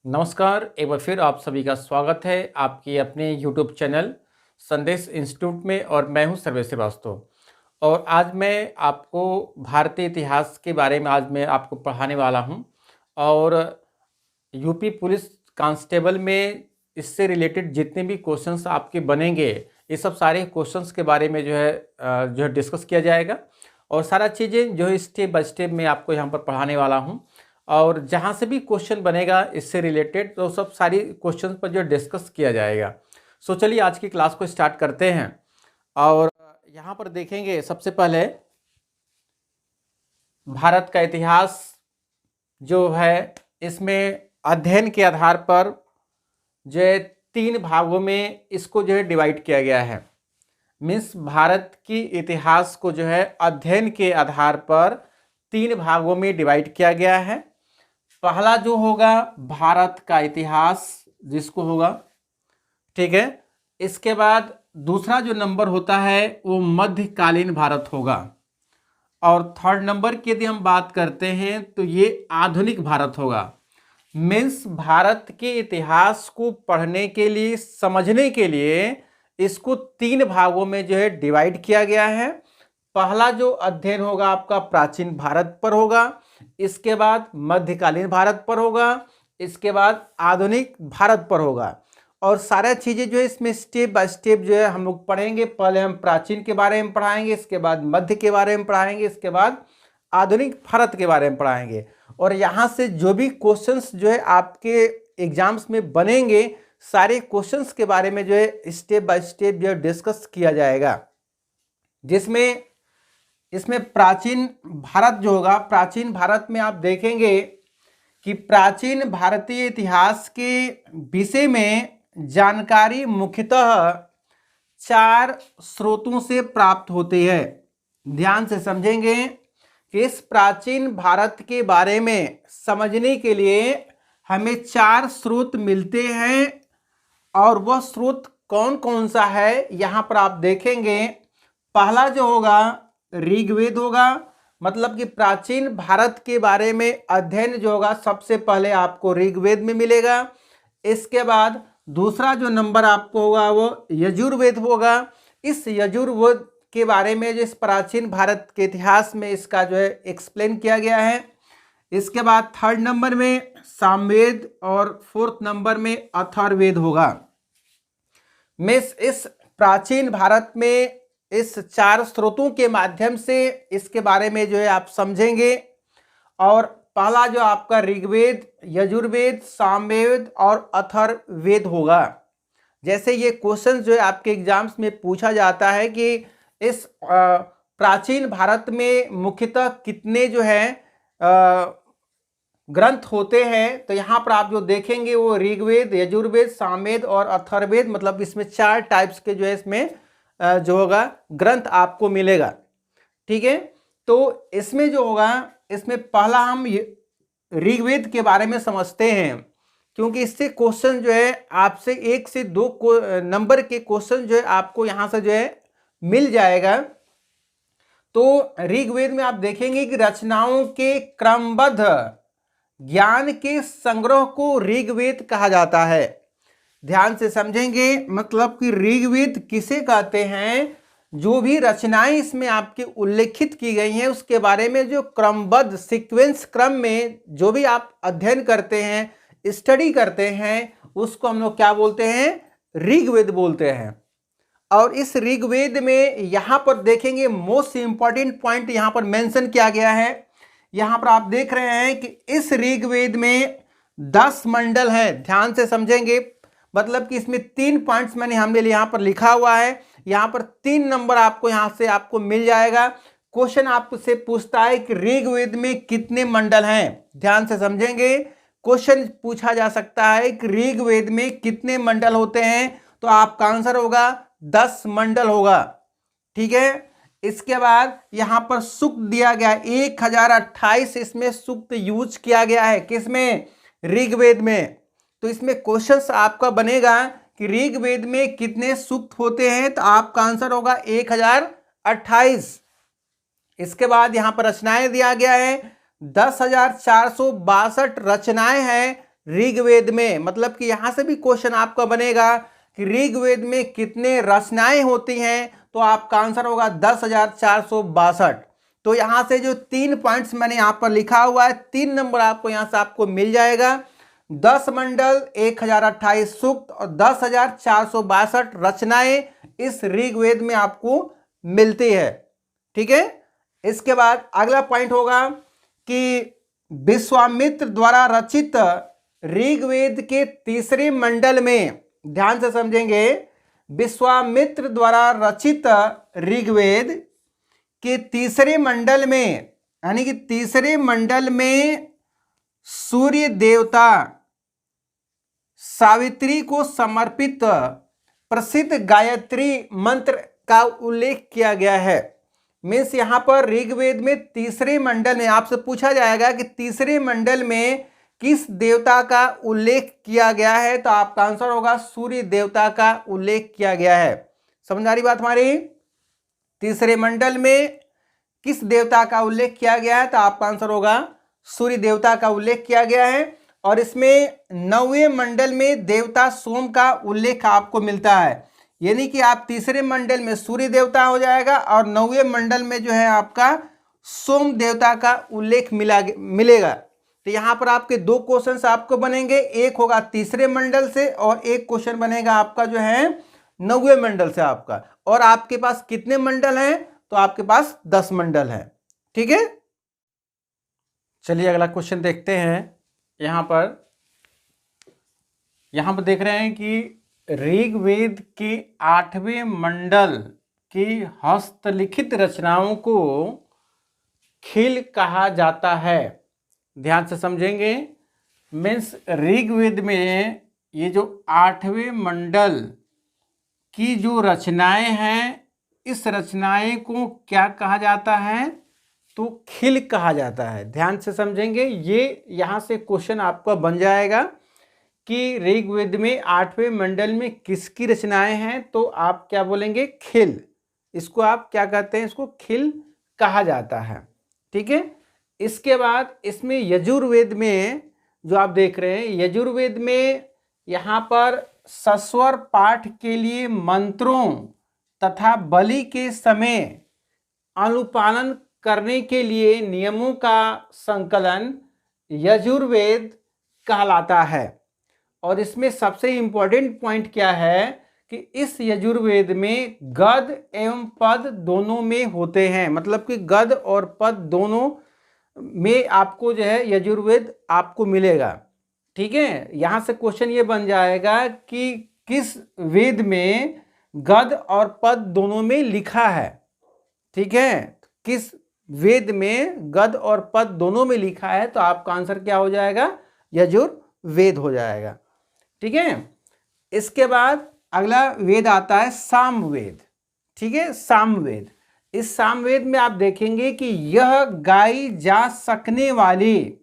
नमस्कार, एक बार फिर आप सभी का स्वागत है आपकी अपने यूट्यूब चैनल संदेश इंस्टीट्यूट में और मैं हूं सर्वेश श्रीवास्तव। और आज मैं आपको भारतीय इतिहास के बारे में आज मैं आपको पढ़ाने वाला हूं। और यूपी पुलिस कांस्टेबल में इससे रिलेटेड जितने भी क्वेश्चंस आपके बनेंगे, ये सब सारे क्वेश्चंस के बारे में जो है डिस्कस किया जाएगा। और सारा चीज़ें जो है स्टेप बाय स्टेप मैं आपको यहाँ पर पढ़ाने वाला हूँ। और जहाँ से भी क्वेश्चन बनेगा इससे रिलेटेड तो सब सारी क्वेश्चन पर जो डिस्कस किया जाएगा। सो चलिए आज की क्लास को स्टार्ट करते हैं। और यहाँ पर देखेंगे सबसे पहले भारत का इतिहास जो है, इसमें अध्ययन के आधार पर जो है 3 भागों में इसको जो है डिवाइड किया गया है। मीन्स भारत की इतिहास को जो है अध्ययन के आधार पर 3 भागों में डिवाइड किया गया है। पहला जो होगा भारत का इतिहास जिसको होगा, ठीक है। इसके बाद दूसरा जो नंबर होता है वो मध्यकालीन भारत होगा। और थर्ड नंबर की यदि हम बात करते हैं तो ये आधुनिक भारत होगा। मीन्स भारत के इतिहास को पढ़ने के लिए, समझने के लिए इसको 3 भागों में जो है डिवाइड किया गया है। पहला जो अध्ययन होगा आपका प्राचीन भारत पर होगा, इसके बाद मध्यकालीन भारत पर होगा, इसके बाद आधुनिक भारत पर होगा। और सारा चीज़ें जो है इसमें स्टेप बाय स्टेप जो है हम लोग पढ़ेंगे। पहले हम प्राचीन के बारे में पढ़ाएंगे, इसके बाद मध्य के बारे में पढ़ाएंगे, इसके बाद आधुनिक भारत के बारे में पढ़ाएंगे। और यहाँ से जो भी क्वेश्चंस जो है आपके एग्जाम्स में बनेंगे, सारे क्वेश्चंस के बारे में जो है स्टेप बाय स्टेप जो है डिस्कस किया जाएगा। जिसमें इसमें प्राचीन भारत जो होगा, प्राचीन भारत में आप देखेंगे कि प्राचीन भारतीय इतिहास के विषय में जानकारी मुख्यतः 4 स्रोतों से प्राप्त होती है। ध्यान से समझेंगे कि इस प्राचीन भारत के बारे में समझने के लिए हमें 4 स्रोत मिलते हैं। और वह स्रोत कौन कौन सा है यहाँ पर आप देखेंगे। पहला जो होगा ऋग्वेद होगा, मतलब कि प्राचीन भारत के बारे में अध्ययन जो होगा सबसे पहले आपको ऋग्वेद में मिलेगा। इसके बाद दूसरा जो नंबर आपको होगा वो यजुर्वेद होगा। इस यजुर्वेद के बारे में जो इस प्राचीन भारत के इतिहास में इसका जो है एक्सप्लेन किया गया है। इसके बाद थर्ड नंबर में सामवेद और फोर्थ नंबर में अथर्ववेद होगा। मिस इस प्राचीन भारत में इस 4 स्रोतों के माध्यम से इसके बारे में जो है आप समझेंगे। और पहला जो आपका ऋग्वेद, यजुर्वेद, सामवेद और अथर्ववेद होगा। जैसे ये क्वेश्चन जो है आपके एग्जाम्स में पूछा जाता है कि इस प्राचीन भारत में मुख्यतः कितने जो है ग्रंथ होते हैं, तो यहाँ पर आप जो देखेंगे वो ऋग्वेद, यजुर्वेद, सामवेद और अथर्ववेद, मतलब इसमें 4 टाइप्स के जो है इसमें जो होगा ग्रंथ आपको मिलेगा। ठीक है, तो इसमें जो होगा, इसमें पहला हम ऋग्वेद के बारे में समझते हैं, क्योंकि इससे क्वेश्चन जो है आपसे 1 से 2 नंबर के क्वेश्चन जो है आपको यहाँ से जो है मिल जाएगा। तो ऋग्वेद में आप देखेंगे कि रचनाओं के क्रमबद्ध ज्ञान के संग्रह को ऋग्वेद कहा जाता है। ध्यान से समझेंगे, मतलब कि ऋग्वेद किसे कहते हैं, जो भी रचनाएं इसमें आपके उल्लेखित की गई हैं उसके बारे में जो क्रमबद्ध सीक्वेंस क्रम में जो भी आप अध्ययन करते हैं, स्टडी करते हैं, उसको हम लोग क्या बोलते हैं, ऋग्वेद बोलते हैं। और इस ऋग्वेद में यहाँ पर देखेंगे मोस्ट इंपॉर्टेंट पॉइंट यहाँ पर मेंशन किया गया है। यहाँ पर आप देख रहे हैं कि इस ऋग्वेद में 10 मंडल हैं। ध्यान से समझेंगे, मतलब कि इसमें 3 पॉइंट्स हमने यहाँ पर लिखा हुआ है। यहाँ पर 3 नंबर आपको यहाँ से आपको मिल जाएगा। क्वेश्चन आपसे पूछता है कि ऋग्वेद में कितने मंडल हैं। ध्यान से समझेंगे, क्वेश्चन पूछा जा सकता है कि ऋग्वेद में कितने मंडल होते हैं, तो आपका आंसर होगा 10 मंडल होगा। ठीक है, इसके बाद यहाँ पर सूक्त दिया गया 1028, इसमें सूक्त यूज किया गया है, किसमें, ऋग्वेद में। तो इसमें क्वेश्चंस आपका बनेगा कि ऋग्वेद में कितने सूक्त होते हैं, तो आपका आंसर होगा 1028। इसके बाद यहाँ पर रचनाएं दिया गया है 10,462 रचनाएं हैं ऋग्वेद में, मतलब कि यहां से भी क्वेश्चन आपका बनेगा कि ऋग्वेद में कितने रचनाएं होती हैं, तो आपका आंसर होगा 10,462। तो यहां से जो 3 पॉइंट्स मैंने यहां पर लिखा हुआ है, 3 नंबर आपको यहां से आपको मिल जाएगा। 10 मंडल, 1028 सूक्त और 10,462 रचनाएं इस ऋग्वेद में आपको मिलती है। ठीक है, इसके बाद अगला पॉइंट होगा कि विश्वामित्र द्वारा रचित ऋग्वेद के तीसरे मंडल में, ध्यान से समझेंगे, विश्वामित्र द्वारा रचित ऋग्वेद के तीसरे मंडल में, यानी कि तीसरे मंडल में सूर्य देवता सावित्री को समर्पित प्रसिद्ध गायत्री मंत्र का उल्लेख किया गया है। मीन्स यहां पर ऋग्वेद में तीसरे मंडल में आपसे पूछा जाएगा कि तीसरे मंडल में किस देवता का उल्लेख किया गया है, तो आपका आंसर होगा सूर्य देवता का उल्लेख किया गया है। समझ आ रही बात हमारी? तीसरे मंडल में किस देवता का उल्लेख किया गया है, तो आपका आंसर होगा सूर्य देवता का उल्लेख किया गया है। और इसमें 9वें मंडल में देवता सोम का उल्लेख आपको मिलता है, यानी कि आप तीसरे मंडल में सूर्य देवता हो जाएगा और 9वें मंडल में जो है आपका सोम देवता का उल्लेख मिलेगा। तो यहां पर आपके 2 क्वेश्चन आपको बनेंगे, एक होगा तीसरे मंडल से और एक क्वेश्चन बनेगा आपका जो है 9वें मंडल से आपका। और आपके पास कितने मंडल हैं, तो आपके पास 10 मंडल है। ठीक है, चलिए अगला क्वेश्चन देखते हैं। यहां पर देख रहे हैं कि ऋग्वेद के 8वें मंडल की हस्तलिखित रचनाओं को खिल कहा जाता है। ध्यान से समझेंगे, मीन्स ऋग्वेद में ये जो 8वें मंडल की जो रचनाएं हैं, इस रचनाएं को क्या कहा जाता है, तो खिल कहा जाता है। ध्यान से समझेंगे, ये यहां से क्वेश्चन आपका बन जाएगा कि ऋग्वेद में 8वें मंडल में किसकी रचनाएं हैं, तो आप क्या बोलेंगे, खिल। इसको आप क्या कहते हैं, इसको खिल कहा जाता है। ठीक है, इसके बाद इसमें यजुर्वेद में जो आप देख रहे हैं, यजुर्वेद में यहाँ पर सस्वर पाठ के लिए मंत्रों तथा बलि के समय अनुपालन करने के लिए नियमों का संकलन यजुर्वेद कहलाता है। और इसमें सबसे इंपॉर्टेंट पॉइंट क्या है कि इस यजुर्वेद में गद एवं पद दोनों में होते हैं, मतलब कि गद और पद दोनों में आपको जो है यजुर्वेद आपको मिलेगा। ठीक है, यहां से क्वेश्चन ये बन जाएगा कि किस वेद में गद और पद दोनों में लिखा है। ठीक है, किस वेद में गद और पद दोनों में लिखा है, तो आपका आंसर क्या हो जाएगा, यजुर्वेद हो जाएगा। ठीक है, इसके बाद अगला वेद आता है सामवेद। ठीक है, सामवेद, इस सामवेद में आप देखेंगे कि यह गाई जा सकने वाली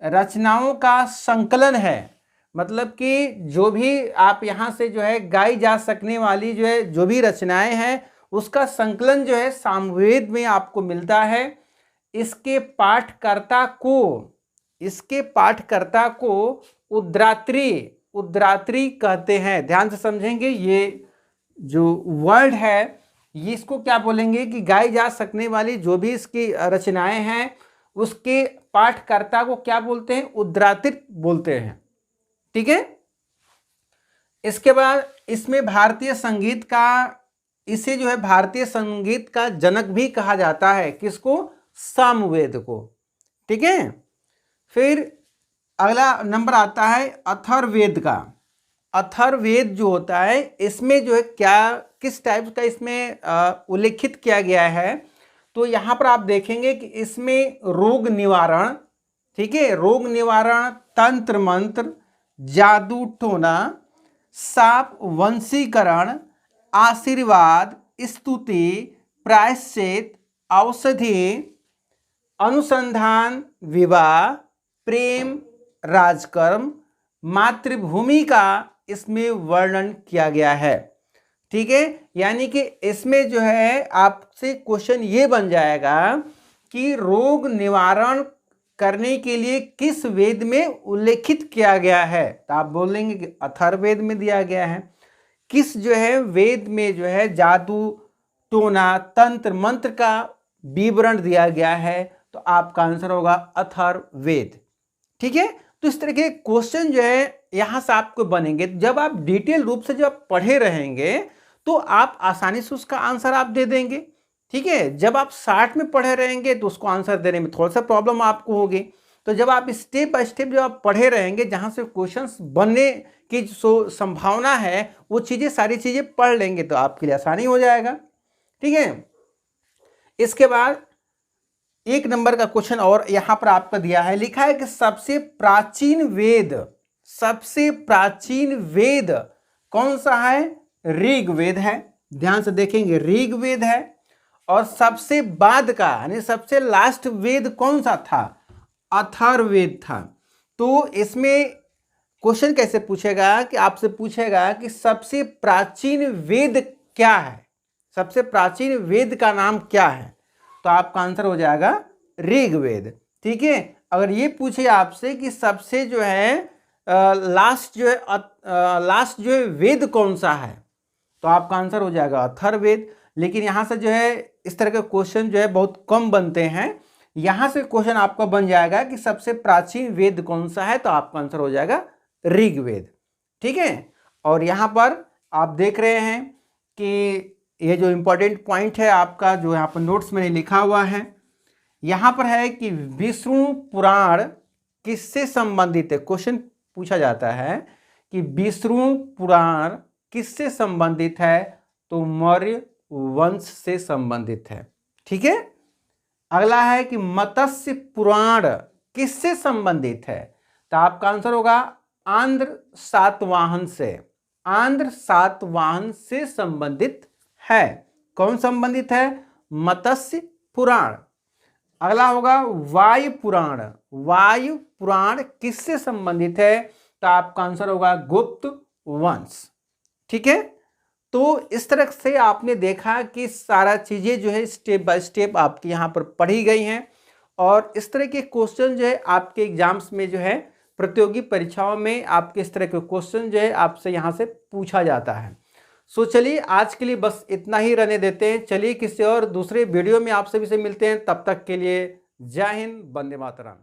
रचनाओं का संकलन है। मतलब कि जो भी आप यहाँ से जो है गाई जा सकने वाली जो है जो भी रचनाएं हैं, उसका संकलन जो है सामवेद में आपको मिलता है। इसके पाठकर्ता को उद्रात्री कहते हैं। ध्यान से समझेंगे, ये जो वर्ड है ये इसको क्या बोलेंगे कि गाई जा सकने वाली जो भी इसकी रचनाएं हैं, उसके पाठकर्ता को क्या बोलते हैं, उद्रात्री बोलते हैं। ठीक है, इसके बाद इसमें भारतीय संगीत का, इसे जो है भारतीय संगीत का जनक भी कहा जाता है। किसको, सामवेद को। ठीक है, फिर अगला नंबर आता है अथर्ववेद का। अथर्ववेद जो होता है, इसमें जो है किस टाइप का इसमें उल्लेखित किया गया है, तो यहाँ पर आप देखेंगे कि इसमें रोग निवारण, ठीक है, रोग निवारण, तंत्र मंत्र, जादू टोना, साप वंशीकरण, आशीर्वाद, स्तुति, प्रायश्चित, औषधि, अनुसंधान, विवाह, प्रेम, राजकर्म, मातृभूमि का इसमें वर्णन किया गया है। ठीक है, यानी कि इसमें जो है आपसे क्वेश्चन ये बन जाएगा कि रोग निवारण करने के लिए किस वेद में उल्लेखित किया गया है? तो आप बोलेंगे कि अथर्ववेद में दिया गया है। किस जो है वेद में जो है जादू टोना तंत्र मंत्र का विवरण दिया गया है? तो आपका आंसर होगा अथर्ववेद। ठीक है, तो इस तरह के क्वेश्चन जो है यहां से आपको बनेंगे। जब आप डिटेल रूप से जब पढ़े रहेंगे तो आप आसानी से उसका आंसर आप दे देंगे। ठीक है, जब आप शार्ट में पढ़े रहेंगे तो उसको आंसर देने में थोड़ा सा प्रॉब्लम आपको होगी। तो जब आप स्टेप बाय स्टेप जब आप पढ़े रहेंगे, जहां से क्वेश्चंस बनने की जो संभावना है वो चीजें सारी चीजें पढ़ लेंगे तो आपके लिए आसानी हो जाएगा। ठीक है, इसके बाद 1 नंबर का क्वेश्चन और यहां पर आपका दिया है, लिखा है कि सबसे प्राचीन वेद कौन सा है? ऋग्वेद है। ध्यान से देखेंगे, ऋग्वेद है। और सबसे बाद का यानी सबसे लास्ट वेद कौन सा था? अथर्ववेद था। तो इसमें क्वेश्चन कैसे पूछेगा कि आपसे पूछेगा कि सबसे प्राचीन वेद क्या है, सबसे प्राचीन वेद का नाम क्या है? तो आपका आंसर हो जाएगा ऋग्वेद। ठीक है, अगर ये पूछे आपसे कि सबसे जो है लास्ट जो है वेद कौन सा है, तो आपका आंसर हो जाएगा अथर्ववेद। लेकिन यहां से जो है इस तरह के क्वेश्चन जो है बहुत कम बनते हैं। यहां से क्वेश्चन आपका बन जाएगा कि सबसे प्राचीन वेद कौन सा है, तो आपका आंसर हो जाएगा ऋग्वेद। ठीक है, और यहां पर आप देख रहे हैं कि ये जो इंपॉर्टेंट पॉइंट है आपका, जो यहाँ पर नोट्स मैंने लिखा हुआ है, यहाँ पर है कि विष्णु पुराण किससे संबंधित है? क्वेश्चन पूछा जाता है कि विष्णु पुराण किससे संबंधित है? तो मौर्य वंश से संबंधित है। ठीक है, अगला है कि मत्स्य पुराण किससे संबंधित है? तो आपका आंसर होगा आंध्र सातवाहन से। आंध्र सातवाहन से संबंधित है। कौन संबंधित है? मत्स्य पुराण। अगला होगा वायु पुराण। वायु पुराण किससे संबंधित है? तो आपका आंसर होगा गुप्त वंश। ठीक है, तो इस तरह से आपने देखा कि सारा चीजें जो है स्टेप बाय स्टेप आपकी यहाँ पर पढ़ी गई हैं। और इस तरह के क्वेश्चन जो है आपके एग्जाम्स में जो है प्रतियोगी परीक्षाओं में आपके इस तरह के क्वेश्चन जो है आपसे यहाँ से पूछा जाता है। सो चलिए आज के लिए बस इतना ही रहने देते हैं। चलिए किसी और दूसरे वीडियो में आप सभी से मिलते हैं। तब तक के लिए जय हिंद, वंदे मातरम।